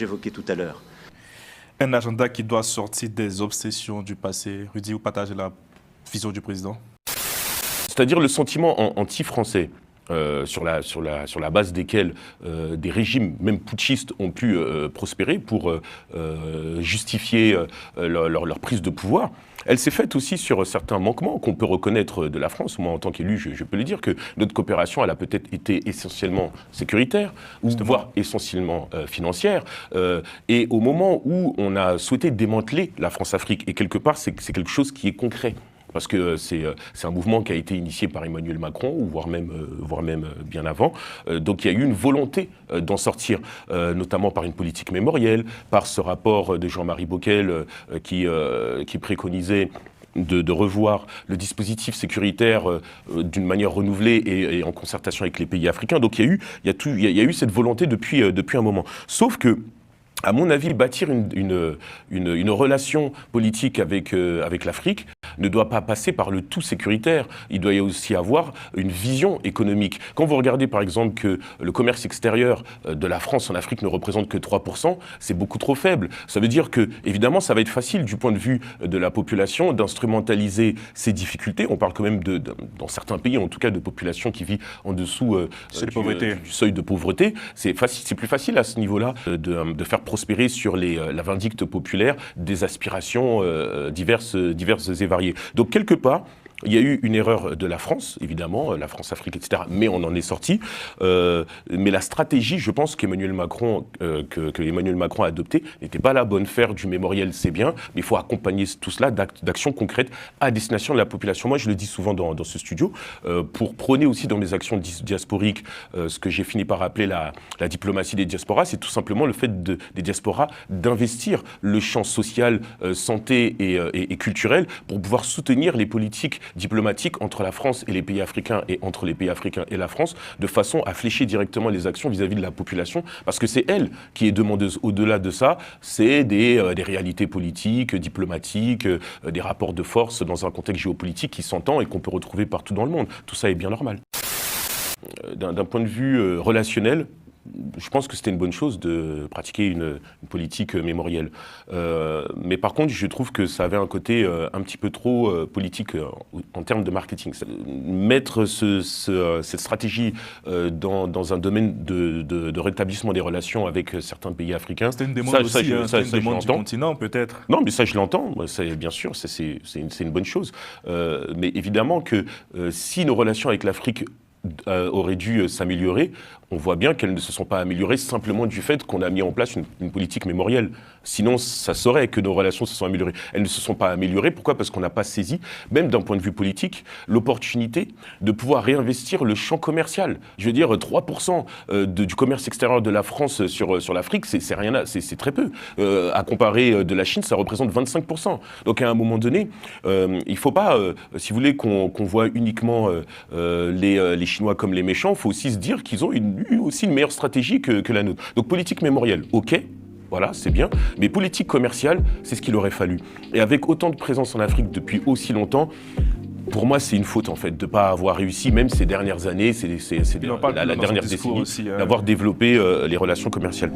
j'évoquais tout à l'heure. Un agenda qui doit sortir des obsessions du passé. Rudy, vous partagez la vision du président? C'est-à-dire le sentiment anti-français. Sur la base desquels des régimes, même putschistes, ont pu prospérer pour justifier leur prise de pouvoir. Elle s'est faite aussi sur certains manquements qu'on peut reconnaître de la France. Moi, en tant qu'élu, je peux le dire que notre coopération, elle a peut-être été essentiellement sécuritaire, ou voire essentiellement financière. Et au moment où on a souhaité démanteler la France-Afrique, et quelque part, c'est quelque chose qui est concret. Parce que c'est un mouvement qui a été initié par Emmanuel Macron, ou voire même bien avant. Donc il y a eu une volonté d'en sortir, notamment par une politique mémorielle, par ce rapport de Jean-Marie Bockel qui préconisait de revoir le dispositif sécuritaire d'une manière renouvelée et en concertation avec les pays africains. Donc il y a eu cette volonté depuis un moment. Sauf que, à mon avis, bâtir une relation politique avec l'Afrique ne doit pas passer par le tout sécuritaire. Il doit y aussi avoir une vision économique. Quand vous regardez par exemple que le commerce extérieur de la France en Afrique ne représente que 3%, c'est beaucoup trop faible. Ça veut dire que, évidemment, ça va être facile du point de vue de la population d'instrumentaliser ces difficultés. On parle quand même dans certains pays, en tout cas, de population qui vit en dessous du seuil de pauvreté. C'est plus facile à ce niveau-là de faire prospérer sur la vindicte populaire des aspirations diverses et variées. Donc quelque part, il y a eu une erreur de la France, évidemment, la France-Afrique, etc., mais on en est sorti. Mais la stratégie, je pense, qu'Emmanuel Macron a adoptée n'était pas la bonne. Faire du mémoriel, c'est bien, mais il faut accompagner tout cela d'actions concrètes à destination de la population. Moi, je le dis souvent dans ce studio, pour prôner aussi dans mes actions diasporiques ce que j'ai fini par appeler la diplomatie des diasporas, c'est tout simplement le fait des diasporas d'investir le champ social, santé et culturel pour pouvoir soutenir les politiques diplomatique entre la France et les pays africains et entre les pays africains et la France, de façon à flécher directement les actions vis-à-vis de la population, parce que c'est elle qui est demandeuse. Au-delà de ça, c'est des réalités politiques, diplomatiques, des rapports de force dans un contexte géopolitique qui s'entend et qu'on peut retrouver partout dans le monde. Tout ça est bien normal. D'un point de vue relationnel, je pense que c'était une bonne chose de pratiquer une politique mémorielle. Mais par contre, je trouve que ça avait un côté un petit peu trop politique en termes de marketing. Mettre cette stratégie dans un domaine de rétablissement des relations avec certains pays africains... C'était une demande aussi, une demande du continent peut-être. Non, mais ça je l'entends, bien sûr, c'est une bonne chose. Mais évidemment que si nos relations avec l'Afrique auraient dû s'améliorer, on voit bien qu'elles ne se sont pas améliorées simplement du fait qu'on a mis en place une politique mémorielle. Sinon, ça saurait que nos relations se sont améliorées. Elles ne se sont pas améliorées. Pourquoi ? Parce qu'on n'a pas saisi, même d'un point de vue politique, l'opportunité de pouvoir réinvestir le champ commercial. Je veux dire, 3% du commerce extérieur de la France sur l'Afrique, c'est rien, c'est très peu. À comparer de la Chine, ça représente 25%. Donc à un moment donné, il ne faut pas, si vous voulez, qu'on voit uniquement les Chinois comme les méchants. Il faut aussi se dire qu'ils ont eu aussi une meilleure stratégie que la nôtre. Donc politique mémorielle, ok. Voilà, c'est bien. Mais politique commerciale, c'est ce qu'il aurait fallu. Et avec autant de présence en Afrique depuis aussi longtemps, pour moi, c'est une faute, en fait, de ne pas avoir réussi, même ces dernières années, la dernière décennie, d'avoir développé les relations commerciales.